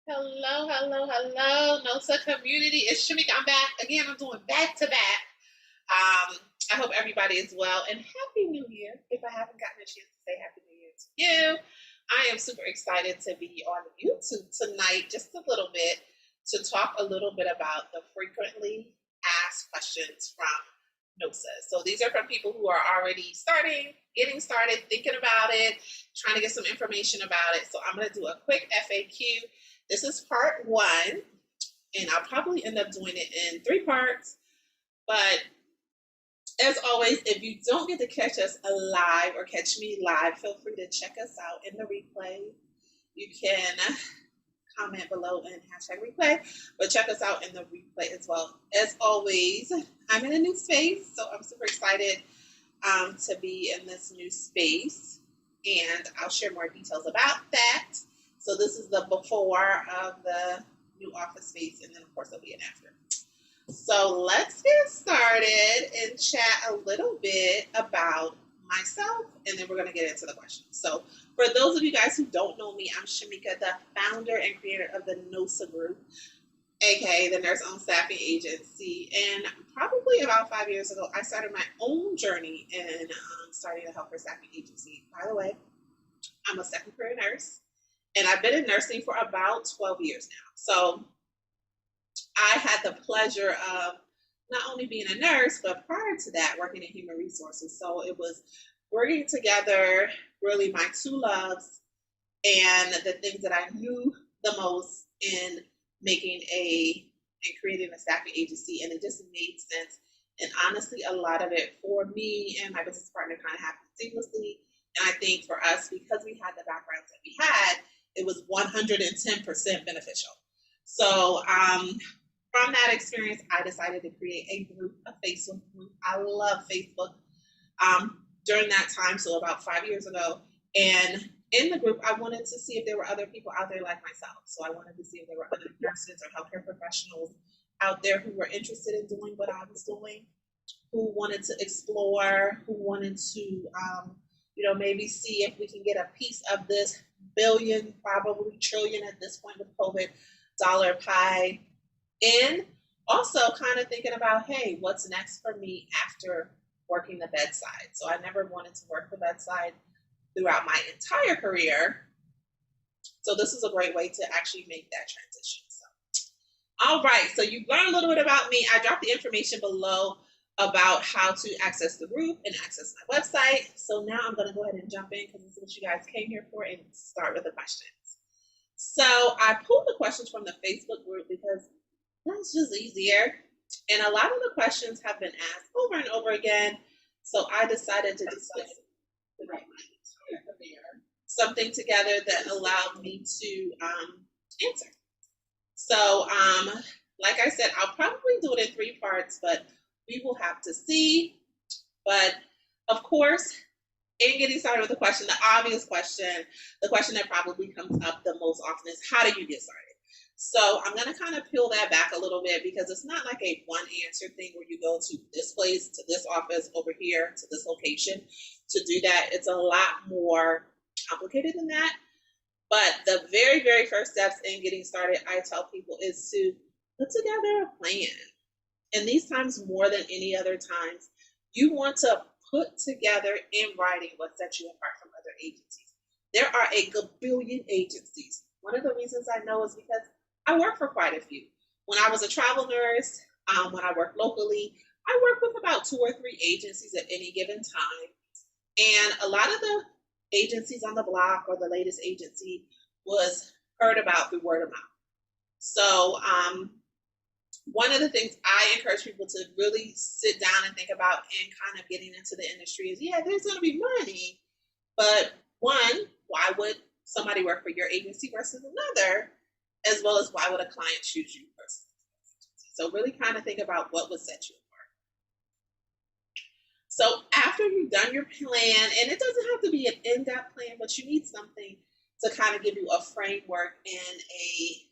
Hello, hello, hello, NOSA community. It's Shamika. I'm back again. I'm doing back to back. I hope everybody is well and Happy New Year. If I haven't gotten a chance to say Happy New Year to you, I am super excited to be on YouTube tonight, just a little bit, to talk a little bit about the frequently asked questions from NOSA. So these are from people who are already getting started, thinking about it, trying to get some information about it. So I'm going to do a quick FAQ. This is part one, and I'll probably end up doing it in 3 parts. But as always, if you don't get to catch us live or catch me live, feel free to check us out in the replay. You can comment below and hashtag replay, but check us out in the replay as well. As always, I'm in a new space, so I'm super excited to be in this new space, and I'll share more details about that. So this is the before of the new office space, and then of course there'll be an after. So let's get started and chat a little bit about myself, and then we're going to get into the questions. So for those of you guys who don't know me, I'm Shamika, the founder and creator of the NOSA Group, aka the Nurse Owned Staffing Agency. And probably about 5 years ago, I started my own journey in starting a healthcare staffing agency. By the way, I'm a second career nurse, and I've been in nursing for about 12 years now. So I had the pleasure of not only being a nurse, but prior to that, working in human resources. So it was bringing together really my two loves and the things that I knew the most in creating a staffing agency, and it just made sense. And honestly, a lot of it for me and my business partner kind of happened seamlessly. And I think for us, because we had the backgrounds that we had, it was 110% beneficial. So from that experience, I decided to create a group, a Facebook group. I love Facebook. During that time, so about 5 years ago, and in the group, I wanted to see if there were other people out there like myself. So I wanted to see if there were other nurses or healthcare professionals out there who were interested in doing what I was doing, who wanted to explore, who wanted to, maybe see if we can get a piece of this billion, probably trillion at this point with COVID, dollar pie. And also kind of thinking about, hey, what's next for me after working the bedside? So I never wanted to work the bedside throughout my entire career. So this is a great way to actually make that transition. So, all right, so you've learned a little bit about me. I dropped the information below about how to access the group and access my website. So now I'm going to go ahead and jump in because this is what you guys came here for, and start with the questions. So I pulled the questions from the Facebook group because that's just easier. And a lot of the questions have been asked over and over again. So I decided to discuss something together that allowed me to answer. So, like I said, I'll probably do it in 3 parts, but we will have to see. But of course, in getting started with the question, the obvious question, the question that probably comes up the most often is, how do you get started? So I'm going to kind of peel that back a little bit, because it's not like a one answer thing where you go to this place, to this office, over here, to this location to do that. It's a lot more complicated than that. But the very, very first steps in getting started, I tell people, is to put together a plan. And these times, more than any other times, you want to put together in writing what sets you apart from other agencies. There are a gabillion agencies. One of the reasons I know is because I work for quite a few. When I was a travel nurse, when I worked locally, I worked with about 2 or 3 agencies at any given time. And a lot of the agencies on the block, or the latest agency, was heard about through word of mouth. So one of the things I encourage people to really sit down and think about in kind of getting into the industry is, yeah, there's going to be money, but one, why would somebody work for your agency versus another? As well as, why would a client choose you versus another agency? So really kind of think about what would set you apart. So after you've done your plan, and it doesn't have to be an in-depth plan, but you need something to kind of give you a framework and a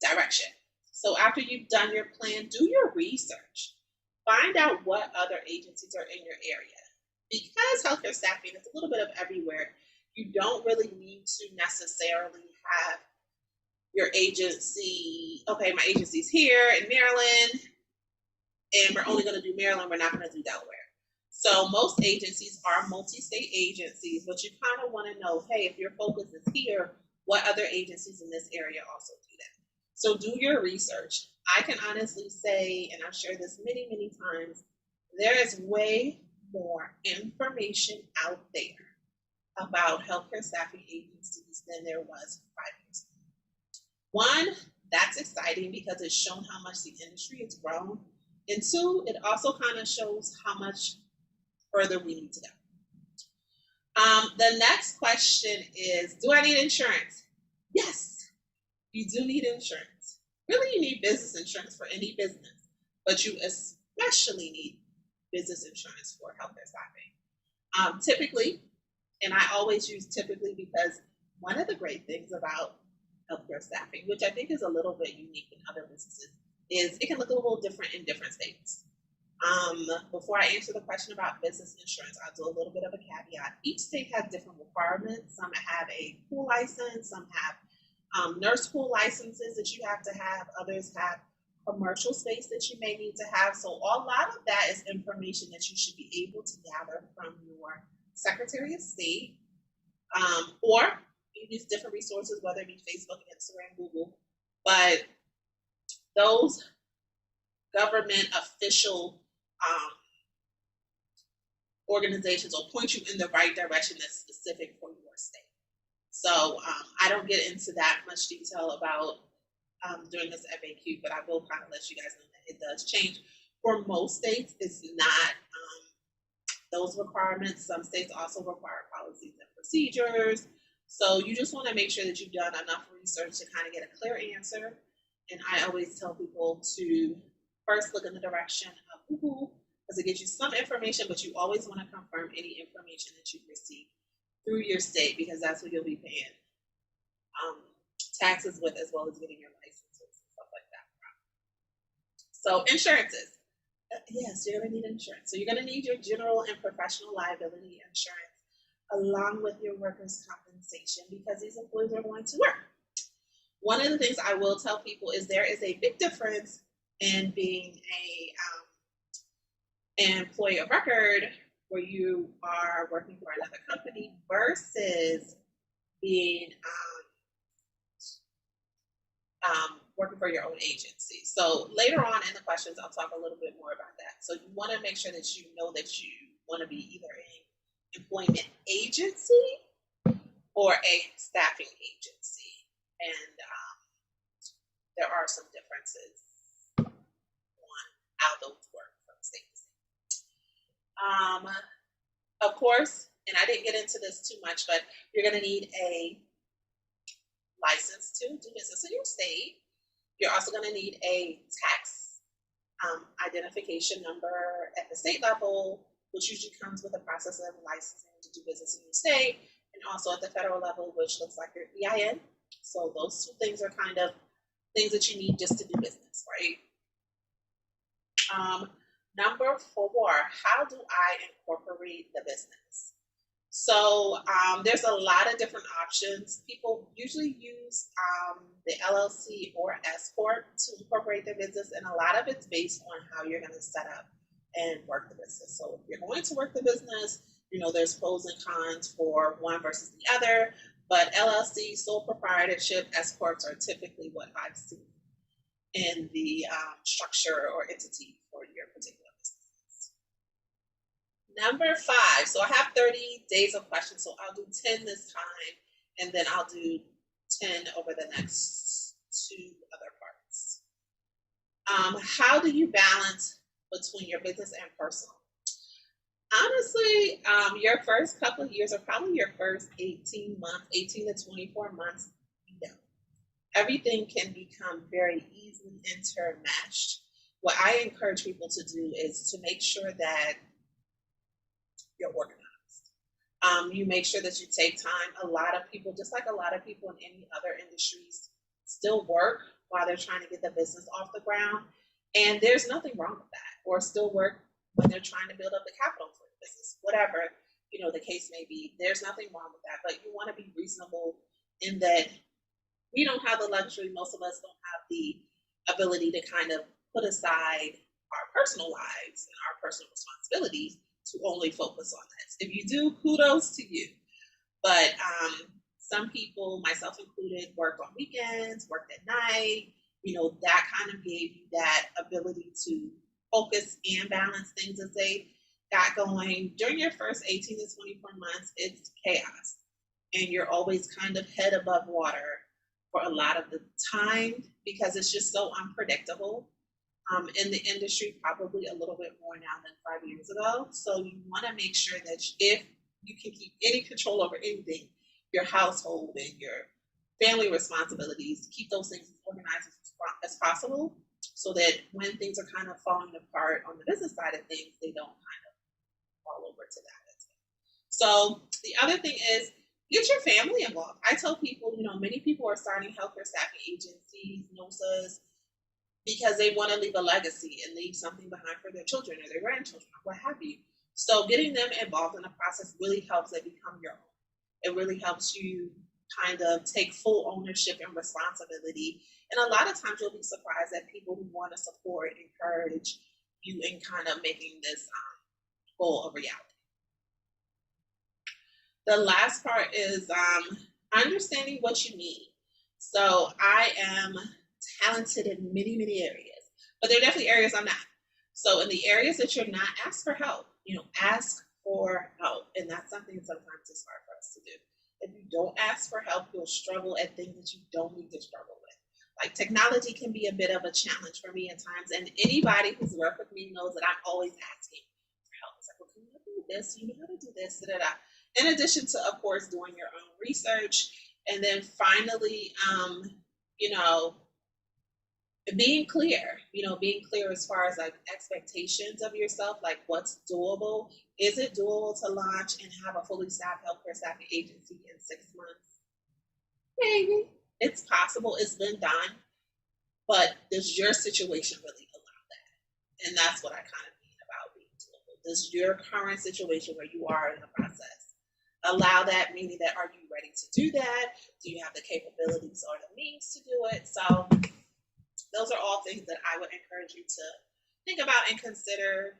direction. So after you've done your plan, do your research. Find out what other agencies are in your area. Because healthcare staffing is a little bit of everywhere, you don't really need to necessarily have your agency, okay, my agency's here in Maryland, and we're only going to do Maryland, we're not going to do Delaware. So most agencies are multi-state agencies, but you kind of want to know, hey, if your focus is here, what other agencies in this area also do that? So do your research. I can honestly say, and I've shared this many, many times, there is way more information out there about healthcare staffing agencies than there was 5 years ago. One, that's exciting because it's shown how much the industry has grown. And two, it also kind of shows how much further we need to go. The next question is, do I need insurance? Yes, you do need insurance. Really, you need business insurance for any business, but you especially need business insurance for healthcare staffing. Typically, and I always use typically because one of the great things about healthcare staffing, which I think is a little bit unique in other businesses, is it can look a little different in different states. Before I answer the question about business insurance, I'll do a little bit of a caveat. Each state has different requirements. Some have a pool license, some have nurse pool licenses that you have to have, others have commercial space that you may need to have. So a lot of that is information that you should be able to gather from your Secretary of State, or you use different resources, whether it be Facebook, Instagram, Google, but those government official organizations will point you in the right direction that's specific for your state. So I don't get into that much detail about doing this FAQ, but I will kind of let you guys know that it does change. For most states, it's not those requirements. Some states also require policies and procedures. So you just want to make sure that you've done enough research to kind of get a clear answer. And I always tell people to first look in the direction of Google, because it gives you some information, but you always want to confirm any information that you've received through your state, because that's what you'll be paying taxes with, as well as getting your licenses and stuff like that. So insurances. Yes, you're going to need insurance. So you're going to need your general and professional liability insurance along with your workers' compensation, because these employees are going to work. One of the things I will tell people is there is a big difference in being an employee of record where you are working for another company versus being working for your own agency. So later on in the questions, I'll talk a little bit more about that. So you want to make sure that you know that you want to be either an employment agency or a staffing agency. And there are some differences on how those work from state to state. Of course, and I didn't get into this too much, but you're going to need a license to do business in your state. You're also going to need a tax identification number at the state level, which usually comes with a process of licensing to do business in your state, and also at the federal level, which looks like your EIN. So those two things are kind of things that you need just to do business, right? Number 4, how do I incorporate the business? So there's a lot of different options. People usually use the LLC or S Corp to incorporate their business, and a lot of it's based on how you're going to set up and work the business. So if you're going to work the business, you know, there's pros and cons for one versus the other, but LLC, sole proprietorship, S Corps are typically what I've seen in the structure or entity for your particular business. Number 5, so I have 30 days of questions, so I'll do 10 this time, and then I'll do 10 over the next 2 other parts. How do you balance between your business and personal? Honestly, your first couple of years, or probably your first 18 to 24 months, no. Everything can become very easily intermeshed. What I encourage people to do is to make sure that you're organized. You make sure that you take time. A lot of people, just like a lot of people in any other industries, still work while they're trying to get the business off the ground. And there's nothing wrong with that. Or still work when they're trying to build up the capital for the business. Whatever, you know, the case may be. There's nothing wrong with that. But you want to be reasonable in that we don't have the luxury, most of us don't have the ability to kind of put aside our personal lives and our personal responsibilities to only focus on this. If you do, kudos to you. But some people, myself included, work on weekends, worked at night. That kind of gave you that ability to focus and balance things as they got going. During your first 18 to 24 months, it's chaos. And you're always kind of head above water for a lot of the time because it's just so unpredictable. In the industry, probably a little bit more now than 5 years ago. So you want to make sure that if you can keep any control over anything, your household and your family responsibilities, keep those things as organized as possible so that when things are kind of falling apart on the business side of things, they don't kind of fall over to that. So the other thing is get your family involved. I tell people, many people are starting healthcare staffing agencies, NOSAs, because they want to leave a legacy and leave something behind for their children or their grandchildren or what have you. So getting them involved in the process really helps it become your own. It really helps you kind of take full ownership and responsibility. And a lot of times you'll be surprised at people who want to support, encourage you in kind of making this goal a reality. The last part is understanding what you need. So I am talented in many, many areas, but there are definitely areas I'm not. So in the areas that you're not, ask for help. Ask for help. And that's something sometimes it's hard for us to do. If you don't ask for help, you'll struggle at things that you don't need to struggle with. Like technology can be a bit of a challenge for me at times. And anybody who's worked with me knows that I'm always asking for help. It's like, well, can you do this? You know how to do this? Da, da, da. In addition to, of course, doing your own research. And then finally, being clear, being clear as far as like expectations of yourself, like what's doable. Is it doable to launch and have a fully staffed healthcare staffing agency in 6 months? Maybe. It's possible. It's been done. But does your situation really allow that? And that's what I kind of mean about being doable. Does your current situation where you are in the process allow that? Meaning that, are you ready to do that? Do you have the capabilities or the means to do it? So those are all things that I would encourage you to think about and consider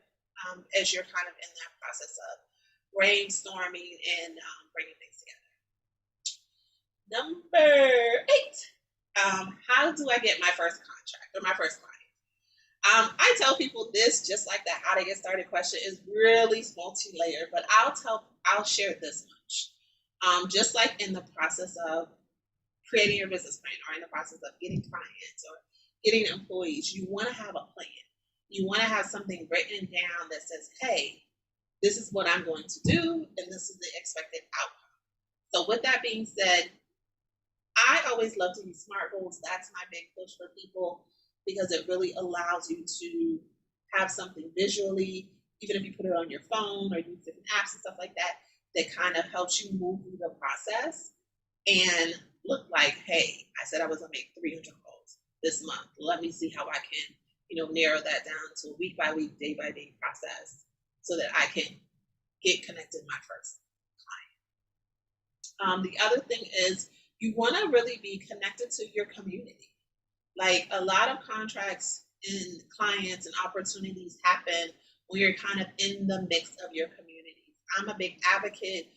as you're kind of in that process of brainstorming and bringing things together. Number 8, how do I get my first contract or my first client? I tell people this just like that how to get started question is really multi-layered, but I'll share this much. Just like in the process of creating your business plan or in the process of getting clients or getting employees, you want to have a plan. You want to have something written down that says, hey, this is what I'm going to do, and this is the expected outcome. So with that being said, I always love to use SMART goals. That's my big push for people because it really allows you to have something visually, even if you put it on your phone or use different apps and stuff like that, that kind of helps you move through the process and look like, hey, I said I was going to make 300 calls this month. Let me see how I can, narrow that down to a week by week, day by day process so that I can get connected with my first client. The other thing is you want to really be connected to your community. Like a lot of contracts and clients and opportunities happen when you're kind of in the mix of your community. I'm a big advocate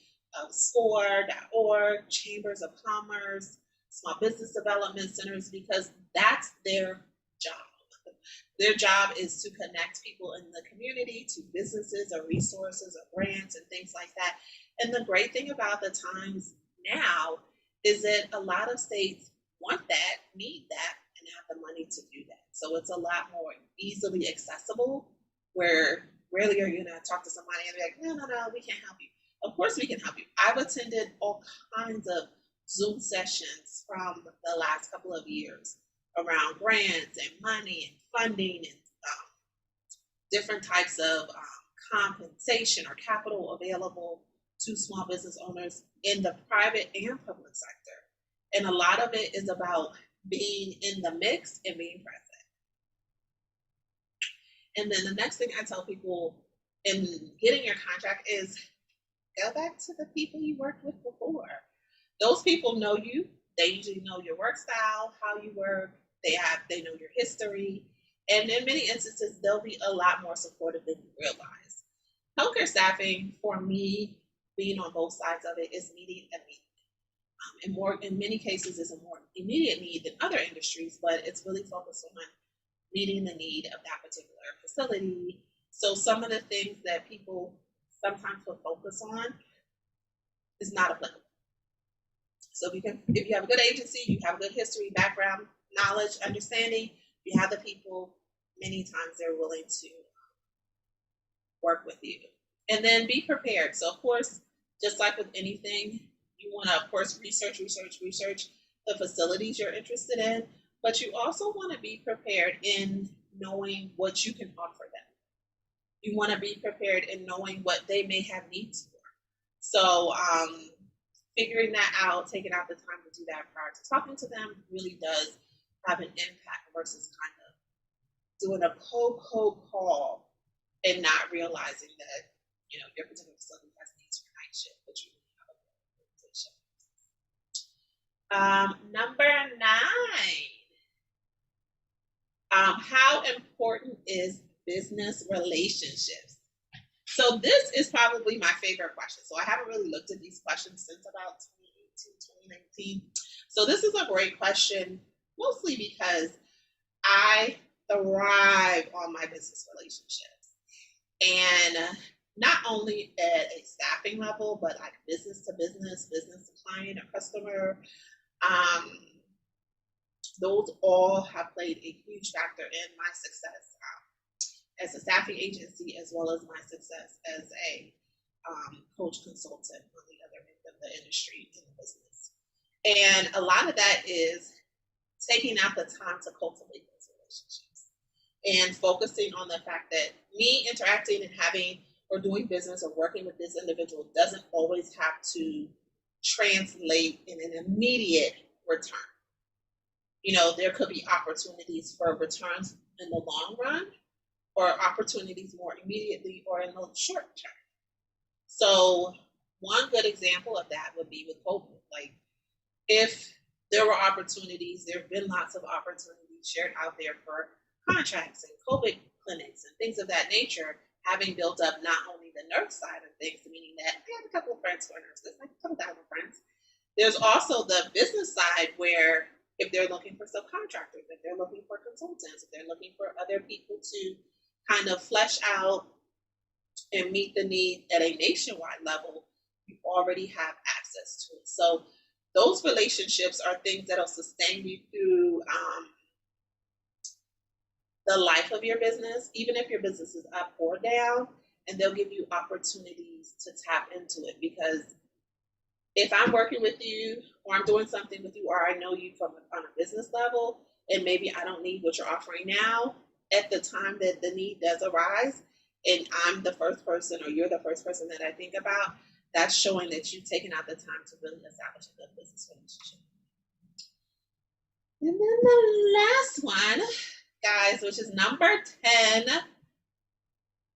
of SCORE.org, Chambers of Commerce, Small Business Development Centers, because that's their job. Their job is to connect people in the community to businesses or resources or grants and things like that. And the great thing about the times now is that a lot of states want that, need that, and have the money to do that. So it's a lot more easily accessible where rarely are you going to talk to somebody and be like, no, we can't help you. Of course we can help you. I've attended all kinds of Zoom sessions from the last couple of years around grants and money and funding and different types of compensation or capital available to small business owners in the private and public sector. And a lot of it is about being in the mix and being present. And then the next thing I tell people in getting your contract is go back to the people you worked with before. Those people know you. They usually know your work style, how you work. They know your history, and in many instances, they'll be a lot more supportive than you realize. Healthcare staffing, for me, being on both sides of it, is meeting a need. And more, in many cases, is a more immediate need than other industries, but it's really focused on meeting the need of that particular facility. So some of the things that people sometimes will focus on is not applicable. So if you have a good agency, you have a good history, background, knowledge, understanding, you have the people, many times they're willing to work with you. And then be prepared. So of course, just like with anything, you want to, of course, research the facilities you're interested in, but you also want to be prepared in knowing what you can offer them. You want to be prepared in knowing what they may have needs for. So figuring that out, taking out the time to do that prior to talking to them really does have an impact versus kind of doing a cold call and not realizing that, you know, your particular facility has needs for night shift, but you really have a good organization. Number 9, how important is business relationships? So this is probably my favorite question. So I haven't really looked at these questions since about 2018, 2019. So this is a great question, mostly because I thrive on my business relationships. And not only at a staffing level, but like business to business, business to client or customer. Those all have played a huge factor in my success as a staffing agency, as well as my success as a coach consultant on the other end of the industry in the business. And a lot of that is taking out the time to cultivate those relationships and focusing on the fact that me interacting and having or doing business or working with this individual doesn't always have to translate in an immediate return. You know, there could be opportunities for returns in the long run, or opportunities more immediately or in the short term. So one good example of that would be with COVID. Like, if there were opportunities, there have been lots of opportunities shared out there for contracts and COVID clinics and things of that nature, having built up not only the nurse side of things, meaning that I have a couple of friends who are nurses, like a couple thousand friends. There's also the business side where if they're looking for subcontractors, if they're looking for consultants, if they're looking for other people to kind of flesh out and meet the need at a nationwide level, you already have access to it. So those relationships are things that'll sustain you through the life of your business, even if your business is up or down, and they'll give you opportunities to tap into it. Because if I'm working with you or I'm doing something with you, or I know you from on a business level, and maybe I don't need what you're offering now, at the time that the need does arise, and I'm the first person or you're the first person that I think about, that's showing that you've taken out the time to really establish a good business relationship. And then the last one, guys, which is number 10,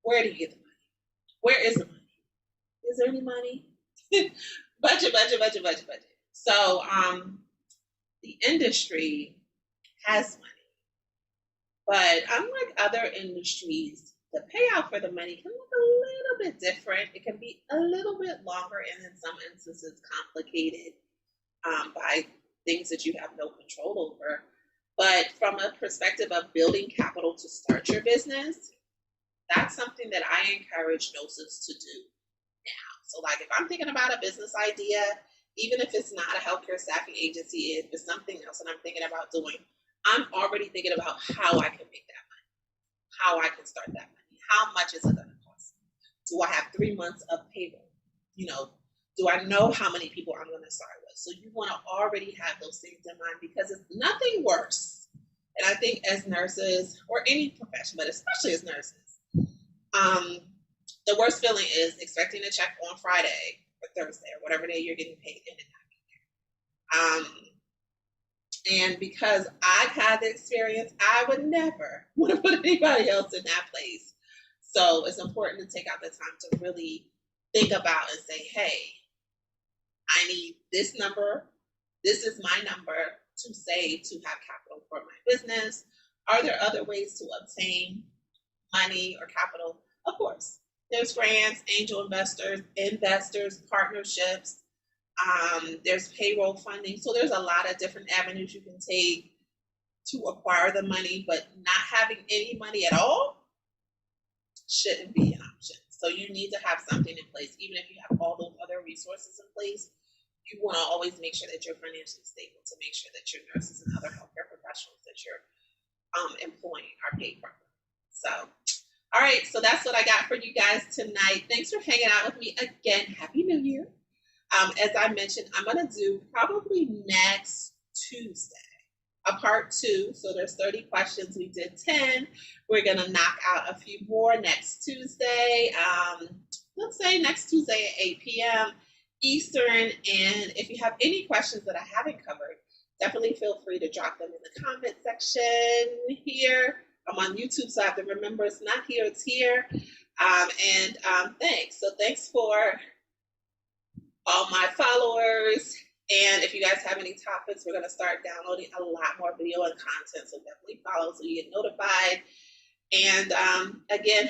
where do you get the money? Where is the money? Is there any money? budget. So the industry has money. But unlike other industries, the payout for the money can look a little bit different. It can be a little bit longer and in some instances complicated by things that you have no control over. But from a perspective of building capital to start your business, that's something that I encourage NOSAs to do now. So like if I'm thinking about a business idea, even if it's not a healthcare staffing agency, if it's something else that I'm thinking about doing, I'm already thinking about how I can make that money, how I can start that money, how much is it going to cost? Do I have 3 months of payroll? You know, do I know how many people I'm going to start with? So you want to already have those things in mind, because it's nothing worse. And I think as nurses, or any profession, but especially as nurses, the worst feeling is expecting a check on Friday or Thursday or whatever day you're getting paid and it not be there. And because I've had the experience, I would never want to put anybody else in that place. So it's important to take out the time to really think about and say, hey, I need this number This is my number to save to have capital for my business. Are there other ways to obtain money or capital? Of course. There's grants, angel investors, partnerships. There's payroll funding. So there's a lot of different avenues you can take to acquire the money, but not having any money at all shouldn't be an option. So you need to have something in place. Even if you have all those other resources in place, you want to always make sure that you're financially stable to make sure that your nurses and other healthcare professionals that you're employing are paid properly. So, all right, so that's what I got for you guys tonight. Thanks for hanging out with me again. Happy New Year. As I mentioned, I'm going to do probably next Tuesday a part 2. So there's 30 questions. We did 10. We're going to knock out a few more next Tuesday. Let's say next Tuesday at 8 p.m. Eastern. And if you have any questions that I haven't covered, definitely feel free to drop them in the comment section here. I'm on YouTube, so I have to remember it's not here, it's here. Thanks. So thanks for all my followers. And if you guys have any topics, we're going to start downloading a lot more video and content. So definitely follow so you get notified. And again,